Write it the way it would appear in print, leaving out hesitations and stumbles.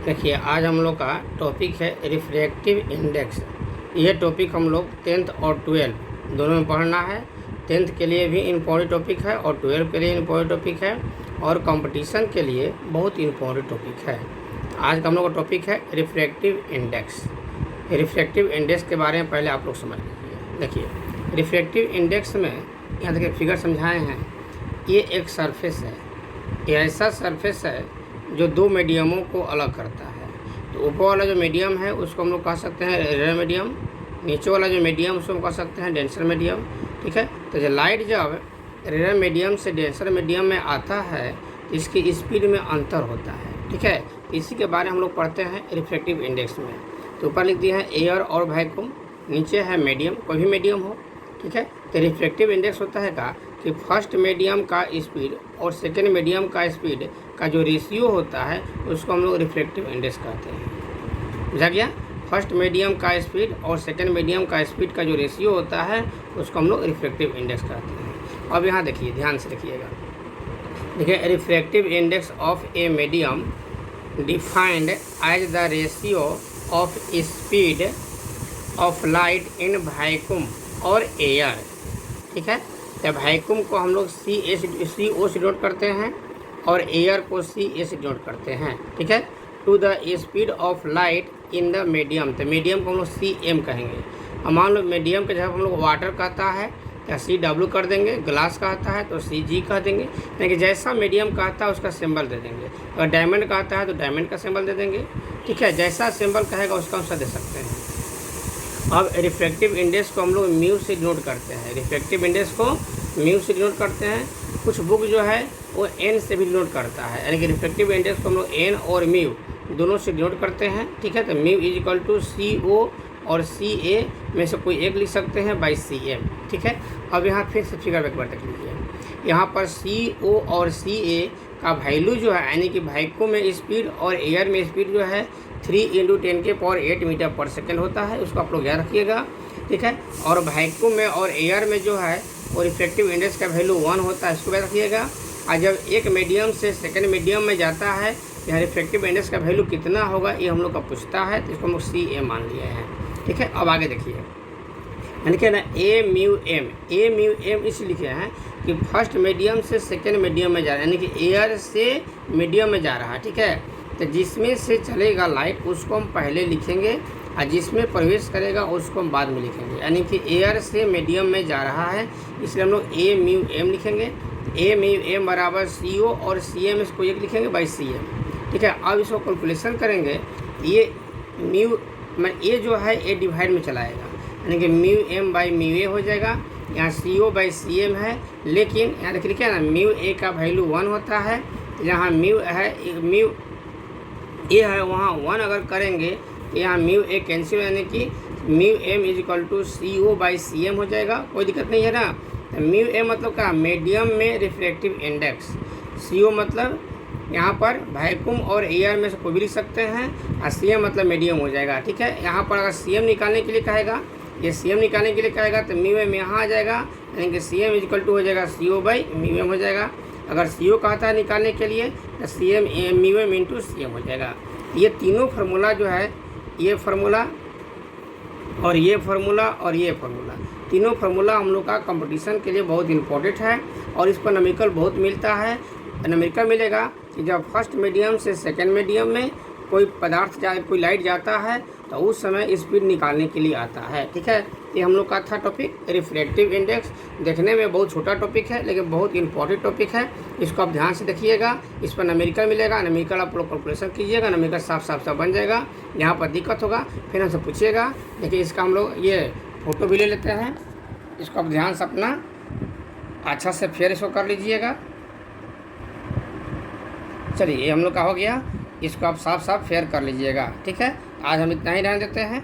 देखिए, आज हम लोग का टॉपिक है रिफ्रैक्टिव इंडेक्स। ये टॉपिक हम लोग 10th और 12 दोनों में पढ़ना है। 10th के लिए भी इम्पोर्टेंट टॉपिक है और 12 के लिए इम्पोर्टेंट टॉपिक है और कंपटीशन के लिए बहुत इम्पोर्टेंट टॉपिक है। आज का हम लोग का टॉपिक है रिफ्रैक्टिव इंडेक्स। रिफ्रैक्टिव इंडेक्स के बारे में पहले आप लोग समझ लीजिए। देखिए, रिफ्रैक्टिव इंडेक्स में यहाँ देखिए फिगर समझाए हैं। ये एक सरफेस है, ये ऐसा सरफेस है जो दो मीडियमों को अलग करता है। तो ऊपर वाला जो मीडियम है उसको हम लोग कह सकते हैं रेयर मीडियम, नीचे वाला जो मीडियम उसको हम कह सकते हैं डेंसर मीडियम। ठीक है, तो जो लाइट जब रेयर मीडियम से डेंसर मीडियम में आता है तो इसकी स्पीड में अंतर होता है। ठीक है, इसी के बारे में हम लोग पढ़ते हैं रिफ्रैक्टिव इंडेक्स में। तो ऊपर लिख दिया है एयर और वैक्यूम, नीचे है मीडियम, कोई भी मीडियम हो। ठीक है, तो रिफ्रैक्टिव इंडेक्स होता है का कि फर्स्ट मीडियम का स्पीड और सेकेंड मीडियम का स्पीड का जो रेशियो होता है उसको हम लोग रिफ्रैक्टिव इंडेक्स कहते हैं। बुझा गया? फर्स्ट मीडियम का स्पीड और सेकेंड मीडियम का स्पीड का जो रेशियो होता है उसको हम लोग रिफ्रैक्टिव इंडेक्स कहते हैं। अब यहाँ देखिए, ध्यान से देखिएगा। देखिए, refractive index of a medium defined as the ratio of speed of light in vacuum और एयर। ठीक है, तो वैक्यूम को हम लोग CO से डिनोट करते हैं और एयर को CA से डिनोट करते हैं। ठीक है, to the speed of light in the medium, तो मीडियम को हम लोग CM कहेंगे। अब मान लो मीडियम के जगह हम लोग वाटर कहता है या CW कर देंगे, ग्लास कहता है तो CG कह देंगे। यानी कि जैसा मीडियम कहता है उसका सिंबल दे देंगे। अगर डायमंड कहता है तो डायमंड का सिंबल दे देंगे। ठीक है, जैसा सिंबल कहेगा उसका अनुसार दे सकते हैं। अब रिफ्रैक्टिव इंडेक्स को हम लोग म्यू से डिनोट करते हैं। रिफ्रैक्टिव इंडेक्स को म्यू से डिनोट करते हैं। कुछ बुक जो है वो N से भी डिनोट करता है, यानी कि रिफ्रैक्टिव इंडेक्स को हम लोग N और म्यू दोनों से डिनोट करते हैं। ठीक है, तो mu is equal to CO और CA में से कोई एक लिख सकते हैं बाई CM। ठीक है, अब यहाँ फिर से फिगर एक बार देख लीजिए। यहाँ पर CO और CA का वैल्यू जो है, यानी कि वैक्यूम में स्पीड और एयर में स्पीड जो है 3 × 10⁸ मीटर पर सेकेंड होता है, उसको आप लोग याद रखिएगा। ठीक है, और वैक्यूम में और एयर में जो है वो रिफ्रैक्टिव इंडेक्स का वैल्यू 1 होता है, इसको याद रखिएगा। और जब एक मीडियम से सेकेंड मीडियम में जाता है यहाँ रिफ्रैक्टिव इंडेक्स का वैल्यू कितना होगा ये हम लोग का पूछता है, तो इसको हम लोग CA मान लिए हैं। ठीक है, अब आगे देखिए, यानी कि ना A म्यू एम इसलिए लिखे हैं कि फर्स्ट मीडियम से सेकेंड मीडियम में जा रहा है, यानी कि एयर से मीडियम में जा रहा है। ठीक है, तो जिसमें से चलेगा लाइट उसको हम पहले लिखेंगे और जिसमें प्रवेश करेगा उसको हम बाद में लिखेंगे। यानी कि एयर से मीडियम में जा रहा है, इसलिए हम लोग A म्यू एम लिखेंगे। A म्यू एम बराबर CO और CM इसको एक लिखेंगे बाई CM। ठीक है, अब इसको कैलकुलेशन करेंगे। ये म्यू में A जो है A डिवाइड में चलाएगा, यानी कि mu M by mu A हो जाएगा। यहाँ CO बाई CM है, लेकिन यहाँ देख लिखिए ना म्यू A का वैल्यू 1 होता है। जहाँ म्यू है म्यू ए है वहाँ 1 अगर करेंगे यहाँ म्यू ए कैंसिल, यानी कि mu M is equal to CO by CM हो जाएगा। कोई दिक्कत नहीं है ना। तो म्यू ए मतलब क्या, मीडियम में रिफ्रैक्टिव इंडेक्स। CO मतलब यहाँ पर वैक्यूम और एयर में से कोई भी लिख सकते हैं और CM मतलब मीडियम हो जाएगा। ठीक है, यहाँ पर अगर CM निकालने के लिए कहेगा, ये CM निकालने के लिए कहेगा तो म्यू एम यहाँ आ जाएगा, यानी कि CM इज इक्वल टू हो जाएगा CO बाई म्यू एम हो जाएगा। अगर CO कहता है निकालने के लिए तो CM mu M into CM हो जाएगा। ये तीनों फार्मूला जो है, ये फार्मूला और ये फार्मूला और ये फार्मूला, तीनों फार्मूला हम लोग का कंपटीशन के लिए बहुत इंपॉर्टेंट है और इस पर नंबरिकल बहुत मिलता है। नंबरिकल मिलेगा कि जब फर्स्ट मीडियम से सेकेंड मीडियम में कोई पदार्थ कोई लाइट जाता है तो उस समय स्पीड निकालने के लिए आता है। ठीक है, ये हम लोग का था टॉपिक रिफ्रैक्टिव इंडेक्स। देखने में बहुत छोटा टॉपिक है लेकिन बहुत इंपॉर्टेंट टॉपिक है, इसको आप ध्यान से देखिएगा। इस पर नंबरिकल मिलेगा, नंबरिकल आप लोग कैलकुलेशन कीजिएगा, नंबरिकल साफ बन जाएगा। यहाँ पर दिक्कत होगा फिर हमसे पूछिएगा। देखिए, इसका हम लोग ये फ़ोटो भी ले लेते हैं, इसको आप ध्यान से अपना अच्छा से फिर इसको कर लीजिएगा। चलिए, ये हम लोग का हो गया, इसको आप साफ फेयर कर लीजिएगा। ठीक है, आज हम इतना ही रहने देते हैं।